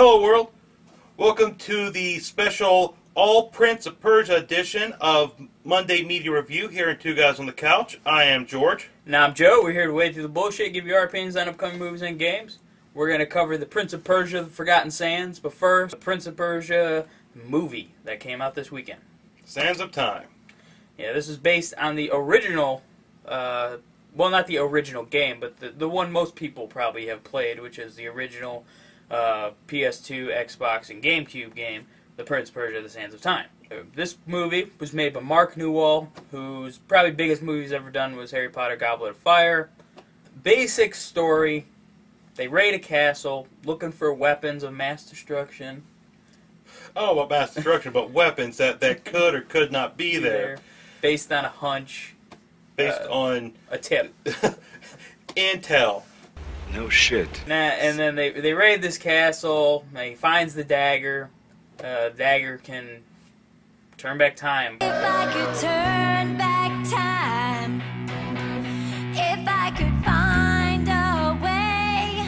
Hello world, welcome to the special all Prince of Persia edition of Monday Media Review here in Two Guys on the Couch. I am George. And I'm Joe. We're here to wade through the bullshit, give you our opinions on upcoming movies and games. We're going to cover the Prince of Persia, The Forgotten Sands, but first, the Prince of Persia movie that came out this weekend. Sands of Time. Yeah, this is based on the original, well, not the original game, but the one most people probably have played, which is the original PS2, Xbox, and GameCube game, The Prince of Persia, The Sands of Time. This movie was made by Mark Newell, whose probably biggest movie he's ever done was Harry Potter Goblet of Fire. Basic story, they raid a castle looking for weapons of mass destruction. Oh, about mass destruction, but weapons that could or could not be there. Based on a hunch. Based on... a tip. Intel. No shit. And then they raid this castle. He finds the dagger. Dagger can turn back time. If I could turn back time, if I could find a way,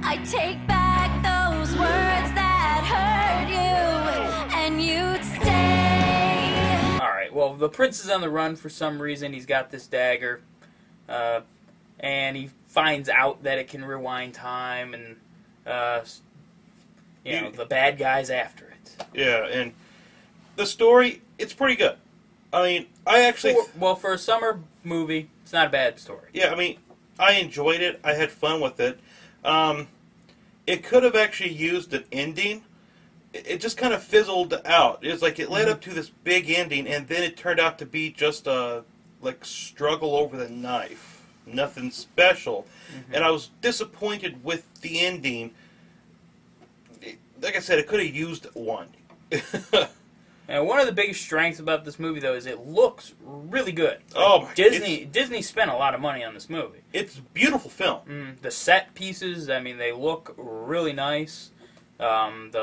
I'd take back those words that hurt you, and you'd stay. Alright, well, the prince is on the run for some reason. He's got this dagger. And he finds out that it can rewind time, and the bad guy's after it. Yeah, and the story, it's pretty good. I mean, I actually... For a summer movie, it's not a bad story. Yeah, I mean, I enjoyed it. I had fun with it. It could have actually used an ending. It just kind of fizzled out. It's like it led up to this big ending, and then it turned out to be just a, struggle over the knife. Nothing special. And I was disappointed with the ending. Like I said, it could have used one. And one of the biggest strengths about this movie, though, is it looks really good. Oh, Disney spent a lot of money on this movie. It's a beautiful film. The set pieces, I mean, they look really nice. Most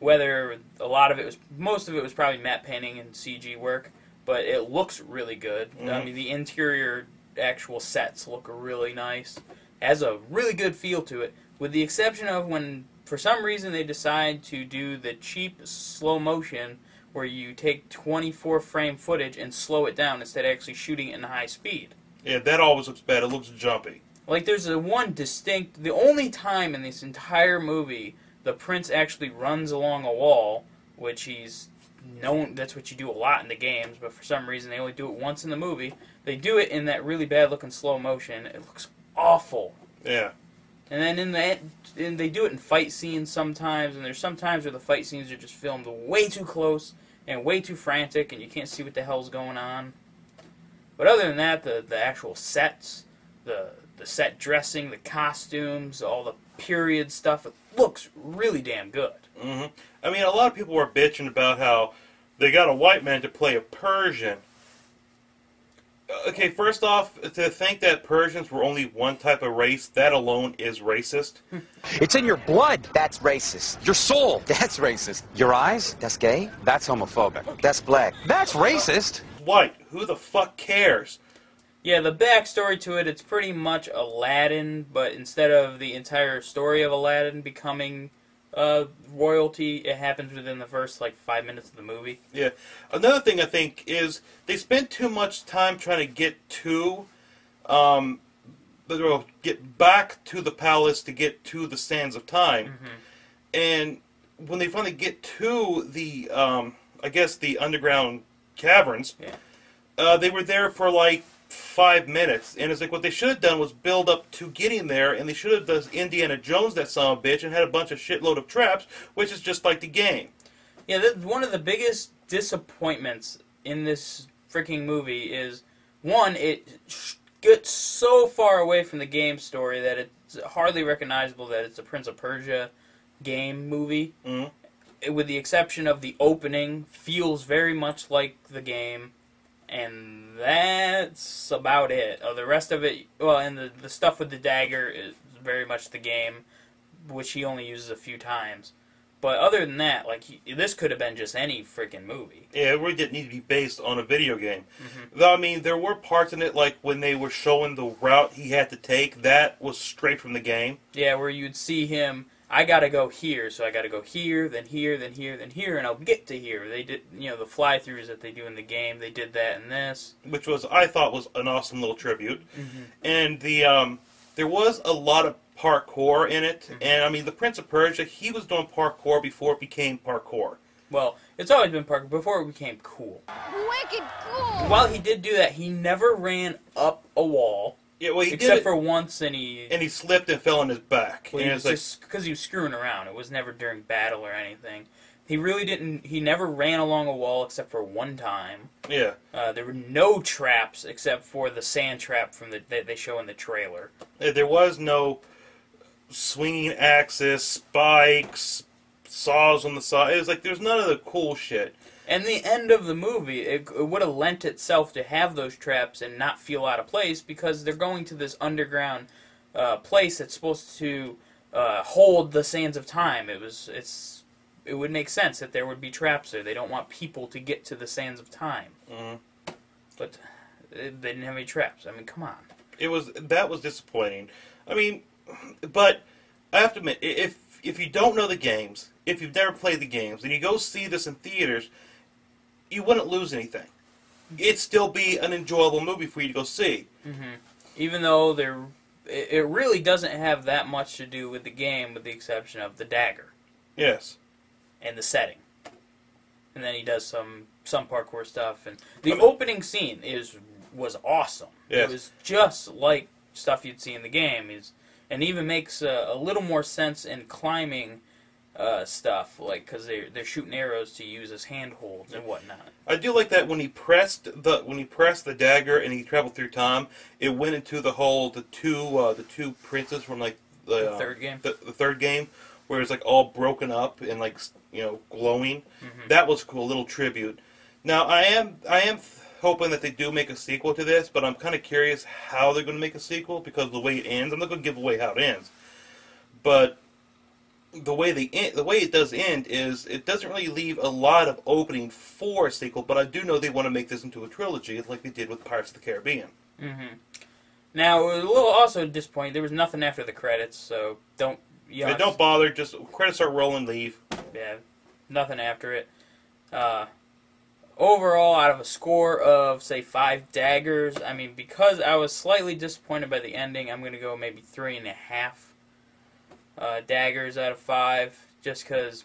of it was probably matte painting and CG work, but it looks really good. I mean, the interior actual sets look really nice. Has a really good feel to it, with the exception of when, for some reason, they decide to do the cheap slow motion where you take 24-frame footage and slow it down instead of actually shooting it in high speed. Yeah, that always looks bad. It looks jumpy. There's the only time in this entire movie the prince actually runs along a wall, which he's known, that's what you do a lot in the games, but for some reason they only do it once in the movie. They do it in that really bad looking slow motion. It looks awful. Yeah. And then they do it in fight scenes sometimes, and there's some times where the fight scenes are just filmed way too close and way too frantic, and you can't see what the hell's going on. But other than that, the actual sets, the set dressing, the costumes, all the period stuff, it looks really damn good. I mean, a lot of people were bitching about how they got a white man to play a Persian. Okay, first off, to think that Persians were only one type of race, that alone is racist. It's in your blood. That's racist. Your soul. That's racist. Your eyes? That's gay. That's homophobic. That's black. That's racist. White. Who the fuck cares? Yeah, the backstory to it, it's pretty much Aladdin, but instead of the entire story of Aladdin becoming royalty, it happens within the first 5 minutes of the movie. Yeah. Another thing I think is they spend too much time trying to get back to the palace to get to the Sands of Time. And when they finally get to the, I guess the underground caverns, they were there for 5 minutes, and it's what they should have done was build up to getting there, and they should have done Indiana Jones, that son of a bitch, and had a bunch of shitload of traps, which is just like the game. Yeah, one of the biggest disappointments in this freaking movie is, one, it gets so far away from the game story that it's hardly recognizable that it's a Prince of Persia game movie. With the exception of the opening, feels very much like the game. And that's about it. The rest of it, and the stuff with the dagger is very much the game, which he only uses a few times. But other than that, this could have been just any freaking movie. Yeah, it really didn't need to be based on a video game. Though, I mean, there were parts in it, when they were showing the route he had to take, that was straight from the game. Yeah, where you'd see him I gotta go here, so I gotta go here, then here, then here, then here, and I'll get to here. They did, the fly-throughs that they do in the game, they did that in this. Which I thought was an awesome little tribute. And there was a lot of parkour in it, and I mean, the Prince of Persia, he was doing parkour before it became parkour. Well, it's always been parkour, before it became cool. Wicked cool! While he did do that, he never ran up a wall. Yeah, well, he except did it, for once, and he slipped and fell on his back. Well, and it was it's just because he was screwing around. It was never during battle or anything. He really didn't. He never ran along a wall except for one time. Yeah. There were no traps except for the sand trap that they show in the trailer. There was no swinging axis, spikes, saws on the side. It was like there's none of the cool shit. And the end of the movie, it would have lent itself to have those traps and not feel out of place because they're going to this underground place that's supposed to hold the sands of time. It would make sense that there would be traps there. They don't want people to get to the sands of time. But they didn't have any traps. I mean, come on. That was disappointing. I mean, but I have to admit, if you don't know the games, if you've never played the games, and you go see this in theaters, you wouldn't lose anything. It'd still be an enjoyable movie for you to go see. Even though it really doesn't have that much to do with the game, with the exception of the dagger. Yes. And the setting. And then he does some parkour stuff. And the opening scene was awesome. Yes. It was just like stuff you'd see in the game. And even makes a little more sense in climbing stuff, like because they're shooting arrows to use as handholds and whatnot. I do like that when he pressed the dagger and he traveled through time, it went into the two princes from like the third game. The third game, where it's like all broken up and like glowing. That was a cool little tribute. Now I am hoping that they do make a sequel to this, but I'm kind of curious how they're going to make a sequel because of the way it ends. I'm not going to give away how it ends, but the way it does end is it doesn't really leave a lot of opening for a sequel. But I do know they want to make this into a trilogy, like they did with Pirates of the Caribbean. Now, it was a little also disappointing. There was nothing after the credits, so don't bother. Just credits start rolling, leave. Yeah, nothing after it. Overall, out of a score of, say, 5 daggers, I mean, because I was slightly disappointed by the ending, I'm going to go maybe 3.5 daggers out of 5, just because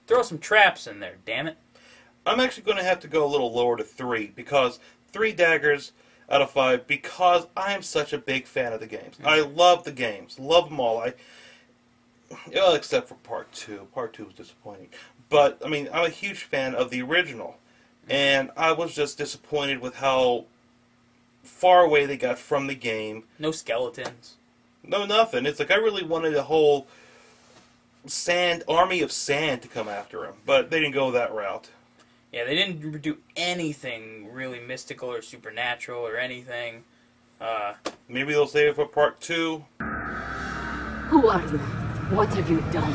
throw some traps in there, damn it. I'm actually going to have to go a little lower to 3, because 3 daggers out of 5, because I am such a big fan of the games. I love the games, love them all. Well, except for Part 2. Part 2 was disappointing. But, I mean, I'm a huge fan of the original. And I was just disappointed with how far away they got from the game. No skeletons. No, nothing. It's like I really wanted a whole army of sand to come after him. But they didn't go that route. Yeah, they didn't do anything really mystical or supernatural or anything. Maybe they'll save it for Part 2. Who are you? What have you done?